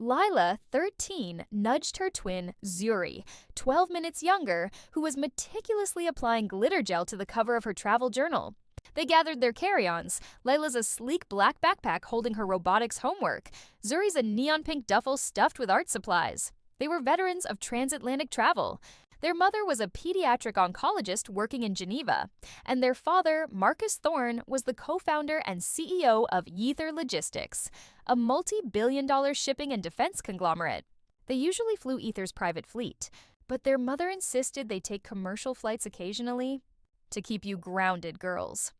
Lila, 13, nudged her twin, Zuri, 12 minutes younger, who was meticulously applying glitter gel to the cover of her travel journal. They gathered their carry-ons. Lila's a sleek black backpack holding her robotics homework. Zuri's a neon pink duffel stuffed with art supplies. They were veterans of transatlantic travel. Their mother was a pediatric oncologist working in Geneva, and their father, Marcus Thorne, was the co-founder and CEO of Aether Logistics, a multi-billion-dollar shipping and defense conglomerate. They usually flew Aether's private fleet, but their mother insisted they take commercial flights occasionally to keep you grounded, girls.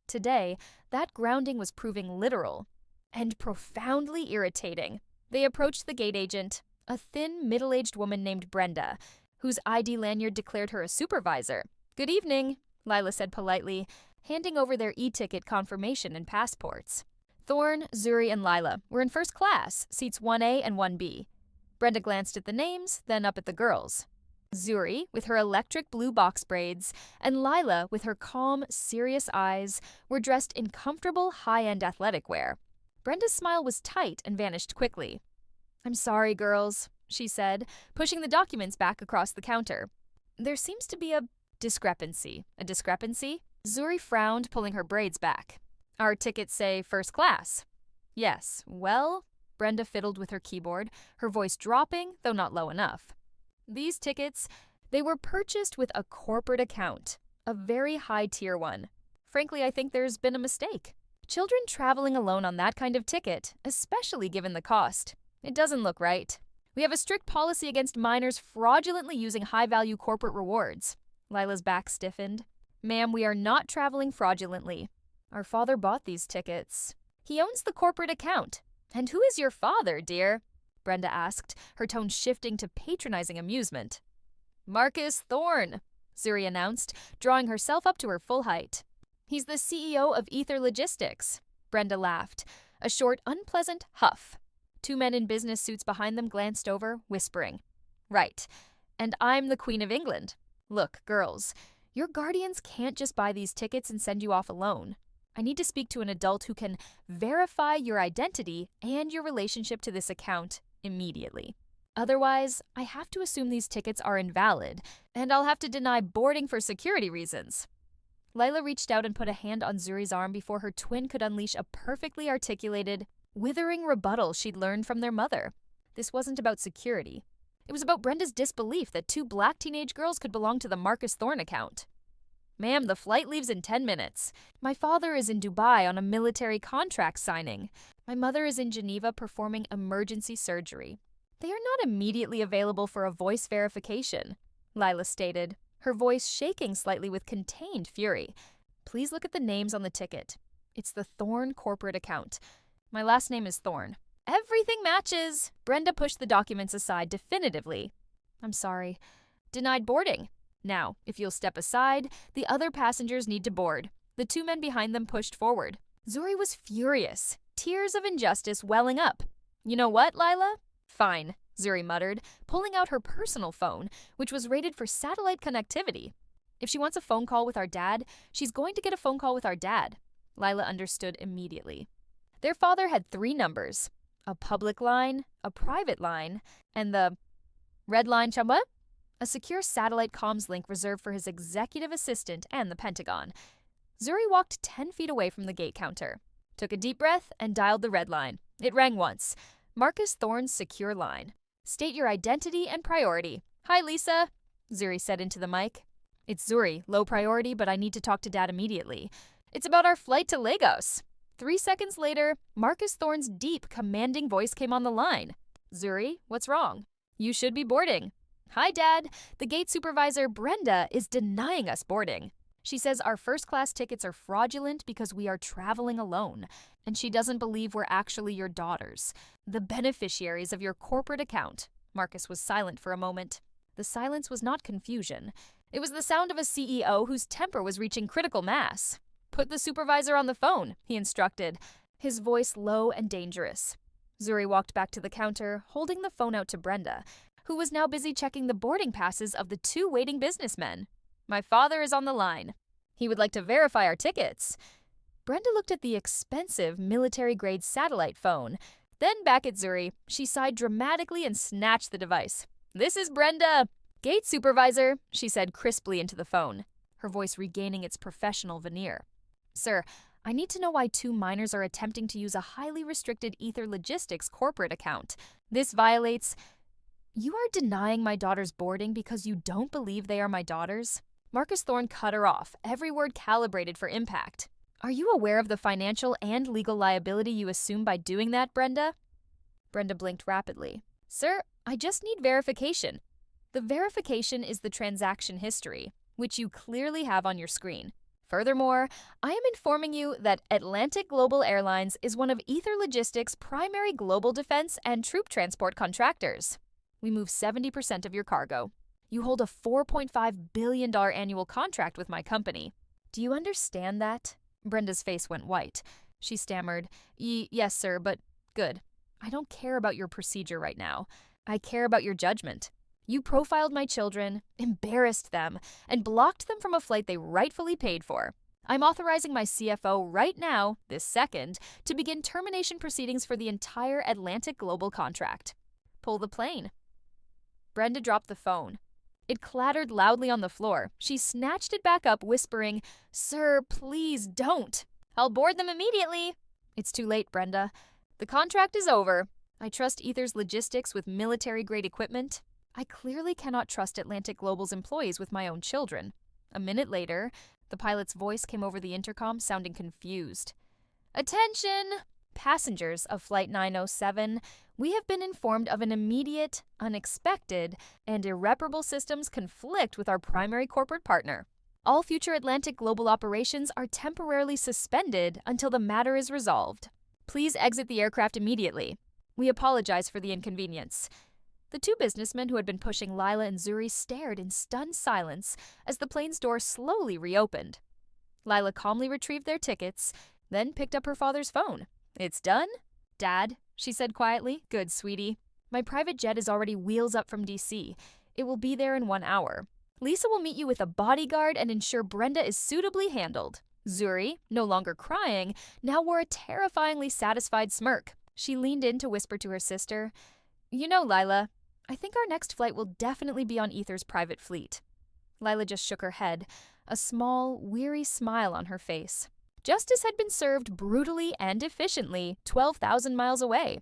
Today, that grounding was proving literal and profoundly irritating. They approached the gate agent, a thin, middle-aged woman named Brenda, whose ID lanyard declared her a supervisor. "Good evening," Lila said politely, handing over their e-ticket confirmation and passports. Thorne, Zuri, and Lila were in first class, seats 1A and 1B. Brenda glanced at the names, then up at the girls. Zuri, with her electric blue box braids, and Lila, with her calm, serious eyes, were dressed in comfortable, high-end athletic wear. Brenda's smile was tight and vanished quickly. "I'm sorry, girls," she said, pushing the documents back across the counter. "There seems to be a discrepancy." "A discrepancy?" Zuri frowned, pulling her braids back. "Our tickets say first class." "Yes, well," Brenda fiddled with her keyboard, her voice dropping, though not low enough. "These tickets, they were purchased with a corporate account, a very high-tier one. Frankly, I think there's been a mistake. Children traveling alone on that kind of ticket, especially given the cost, it doesn't look right. We have a strict policy against minors fraudulently using high-value corporate rewards." Lila's back stiffened. "Ma'am, we are not traveling fraudulently. Our father bought these tickets. He owns the corporate account." "And who is your father, dear?" Brenda asked, her tone shifting to patronizing amusement. "Marcus Thorne," Zuri announced, drawing herself up to her full height. "He's the CEO of Aether Logistics." Brenda laughed, a short, unpleasant huff. Two men in business suits behind them glanced over, whispering. "Right. And I'm the Queen of England. Look, girls, your guardians can't just buy these tickets and send you off alone. I need to speak to an adult who can verify your identity and your relationship to this account immediately. Otherwise, I have to assume these tickets are invalid, and I'll have to deny boarding for security reasons." Lila reached out and put a hand on Zuri's arm before her twin could unleash a perfectly articulated, withering rebuttal she'd learned from their mother. This wasn't about security. It was about Brenda's disbelief that two black teenage girls could belong to the Marcus Thorne account. "Ma'am, the flight leaves in 10 minutes. My father is in Dubai on a military contract signing. My mother is in Geneva performing emergency surgery. They are not immediately available for a voice verification," Lila stated, her voice shaking slightly with contained fury. "Please look at the names on the ticket. It's the Thorne corporate account. My last name is Thorne." "Everything matches." Brenda pushed the documents aside definitively. "I'm sorry. Denied boarding. Now, if you'll step aside, the other passengers need to board." The two men behind them pushed forward. Zuri was furious, tears of injustice welling up. "You know what, Lila? Fine," Zuri muttered, pulling out her personal phone, which was rated for satellite connectivity. "If she wants a phone call with our dad, she's going to get a phone call with our dad." Lila understood immediately. Their father had 3 numbers: a public line, a private line, and the red line chamba, a secure satellite comms link reserved for his executive assistant and the Pentagon. Zuri walked 10 feet away from the gate counter, took a deep breath, and dialed the red line. It rang once. Marcus Thorne's secure line. "State your identity and priority." "Hi, Lisa," Zuri said into the mic. "It's Zuri, low priority, but I need to talk to Dad immediately. It's about our flight to Lagos." 3 seconds later, Marcus Thorne's deep, commanding voice came on the line. "Zuri, what's wrong?" "You should be boarding." "Hi, Dad. The gate supervisor, Brenda, is denying us boarding. She says our first-class tickets are fraudulent because we are traveling alone, and she doesn't believe we're actually your daughters, the beneficiaries of your corporate account." Marcus was silent for a moment. The silence was not confusion. It was the sound of a CEO whose temper was reaching critical mass. "Put the supervisor on the phone," he instructed, his voice low and dangerous. Zuri walked back to the counter, holding the phone out to Brenda, who was now busy checking the boarding passes of the 2 waiting businessmen. "My father is on the line. He would like to verify our tickets." Brenda looked at the expensive military-grade satellite phone, Then back at Zuri, she sighed dramatically and snatched the device. "This is Brenda." "Gate supervisor," she said crisply into the phone, her voice regaining its professional veneer. "Sir, I need to know why 2 minors are attempting to use a highly restricted Aether Logistics corporate account. This violates—" "You are denying my daughter's boarding because you don't believe they are my daughters?" Marcus Thorne cut her off, every word calibrated for impact. "Are you aware of the financial and legal liability you assume by doing that, Brenda?" Brenda blinked rapidly. "Sir, I just need verification." "The verification is the transaction history, which you clearly have on your screen. Furthermore, I am informing you that Atlantic Global Airlines is one of Aether Logistics' primary global defense and troop transport contractors. We move 70% of your cargo. You hold a $4.5 billion annual contract with my company. Do you understand that?" Brenda's face went white. She stammered, "Yes, sir, but good. I don't care about your procedure right now. I care about your judgment. You profiled my children, embarrassed them, and blocked them from a flight they rightfully paid for. I'm authorizing my CFO right now, this second, to begin termination proceedings for the entire Atlantic Global contract. Pull the plane." Brenda dropped the phone. It clattered loudly on the floor. She snatched it back up, whispering, "Sir, please don't." "I'll board them immediately." "It's too late, Brenda. The contract is over. I trust Aether's logistics with military-grade equipment. I clearly cannot trust Atlantic Global's employees with my own children." A minute later, the pilot's voice came over the intercom, sounding confused. "Attention! Passengers of Flight 907, we have been informed of an immediate, unexpected, and irreparable systems conflict with our primary corporate partner. All future Atlantic Global operations are temporarily suspended until the matter is resolved. Please exit the aircraft immediately. We apologize for the inconvenience." The 2 businessmen who had been pushing Lila and Zuri stared in stunned silence as the plane's door slowly reopened. Lila calmly retrieved their tickets, then picked up her father's phone. "It's done?" "Dad," she said quietly. "Good, sweetie. My private jet is already wheels up from DC. It will be there in 1 hour. Lisa will meet you with a bodyguard and ensure Brenda is suitably handled." Zuri, no longer crying, now wore a terrifyingly satisfied smirk. She leaned in to whisper to her sister, "You know, Lila, I think our next flight will definitely be on Aether's private fleet." Lila just shook her head, a small, weary smile on her face. Justice had been served brutally and efficiently 12,000 miles away.